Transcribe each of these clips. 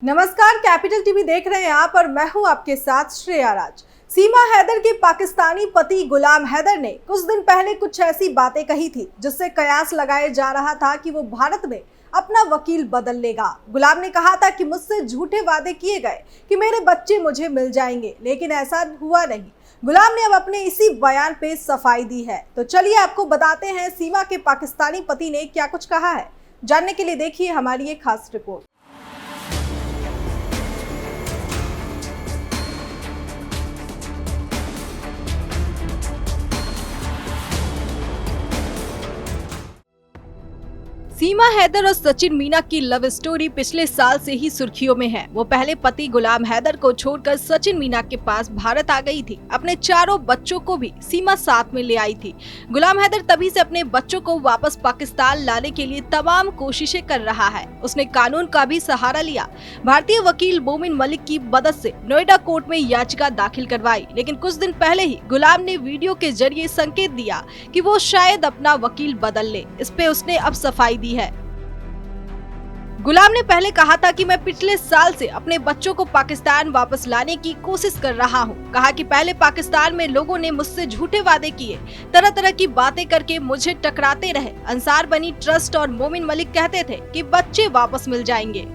नमस्कार, capital TV देख रहे हैं आप और मैं हूं आपके साथ श्रेया राज। सीमा हैदर के पाकिस्तानी पति गुलाम हैदर ने कुछ दिन पहले कुछ ऐसी बातें कही थी जिससे कयास लगाया जा रहा था कि वो भारत में अपना वकील बदल लेगा। गुलाम ने कहा था कि मुझसे झूठे वादे किए गए कि मेरे बच्चे मुझे मिल जाएंगे, लेकिन ऐसा हुआ नहीं। गुलाम ने अब अपने इसी बयान पे सफाई दी है। तो चलिए आपको बताते हैं सीमा के पाकिस्तानी पति ने क्या कुछ कहा है। जानने के लिए देखिए हमारी ये खास रिपोर्ट। सीमा हैदर और सचिन मीना की लव स्टोरी पिछले साल से ही सुर्खियों में है। वो पहले पति गुलाम हैदर को छोड़कर सचिन मीना के पास भारत आ गई थी। अपने चारों बच्चों को भी सीमा साथ में ले आई थी। गुलाम हैदर तभी से अपने बच्चों को वापस पाकिस्तान लाने के लिए तमाम कोशिशें कर रहा है। उसने कानून का भी सहारा लिया। भारतीय वकील मोमिन मलिक की मदद से नोएडा कोर्ट में याचिका दाखिल करवाई, लेकिन कुछ दिन पहले ही गुलाम ने वीडियो के जरिए संकेत दिया कि वो शायद अपना वकील बदल ले। इस पे उसने अब सफाई दी है। गुलाम ने पहले कहा था कि मैं पिछले साल से अपने बच्चों को पाकिस्तान वापस लाने की कोशिश कर रहा हूं। कहा कि पहले पाकिस्तान में लोगों ने मुझसे झूठे वादे किए, तरह तरह की बातें करके मुझे टकराते रहे। अंसार बनी ट्रस्ट और मोमिन मलिक कहते थे कि बच्चे वापस मिल जाएंगे,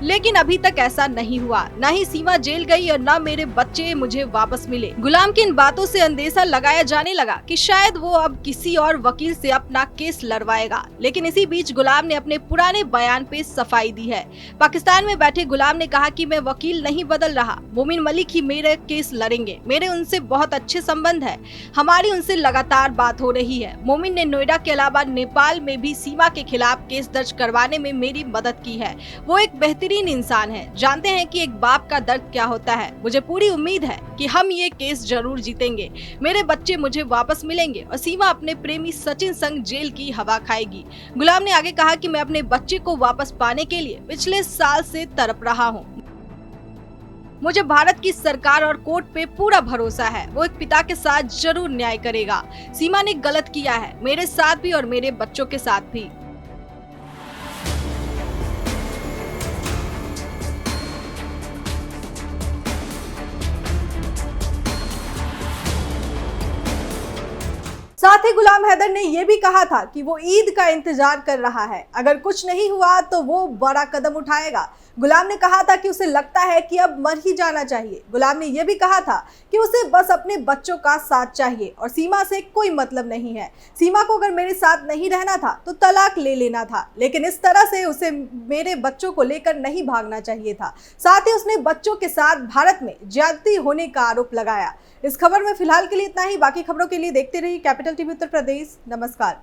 लेकिन अभी तक ऐसा नहीं हुआ। न ही सीमा जेल गई और न मेरे बच्चे मुझे वापस मिले। गुलाम की इन बातों से अंदेशा लगाया जाने लगा कि शायद वो अब किसी और वकील से अपना केस लड़वाएगा, लेकिन इसी बीच गुलाम ने अपने पुराने बयान पे सफाई दी है। पाकिस्तान में बैठे गुलाम ने कहा कि मैं वकील नहीं बदल रहा, मोमिन मलिक ही मेरे केस लड़ेंगे। मेरे उनसे बहुत अच्छे संबंध है, हमारी उनसे लगातार बात हो रही है। मोमिन ने नोएडा के अलावा नेपाल में भी सीमा के खिलाफ केस दर्ज करवाने में मेरी मदद की है। वो एक बेहतरीन इंसान है, जानते हैं कि एक बाप का दर्द क्या होता है। मुझे पूरी उम्मीद है कि हम ये केस जरूर जीतेंगे, मेरे बच्चे मुझे वापस मिलेंगे और सीमा अपने प्रेमी सचिन संग जेल की हवा खाएगी। गुलाम ने आगे कहा कि मैं अपने बच्चे को वापस पाने के लिए पिछले साल से तड़प रहा हूँ। मुझे भारत की सरकार और कोर्ट पे पूरा भरोसा है, वो एक पिता के साथ जरूर न्याय करेगा। सीमा ने गलत किया है, मेरे साथ भी और मेरे बच्चों के साथ भी। साथ ही गुलाम हैदर ने यह भी कहा था कि वो ईद का इंतजार कर रहा है, अगर कुछ नहीं हुआ तो वो बड़ा कदम उठाएगा। गुलाम ने कहा था कि उसे लगता है कि अब मर ही जाना चाहिए। गुलाम ने यह भी कहा था कि उसे बस अपने बच्चों का साथ चाहिए और सीमा से कोई मतलब नहीं है। सीमा को अगर मेरे साथ नहीं रहना था तो तलाक ले लेना था, लेकिन इस तरह से उसे मेरे बच्चों को लेकर नहीं भागना चाहिए था। साथ ही उसने बच्चों के साथ भारत में ज्यादती होने का आरोप लगाया। इस खबर में फिलहाल के लिए इतना ही। बाकी खबरों के लिए देखते रहिए कैपिटल टीवी उत्तर प्रदेश। नमस्कार।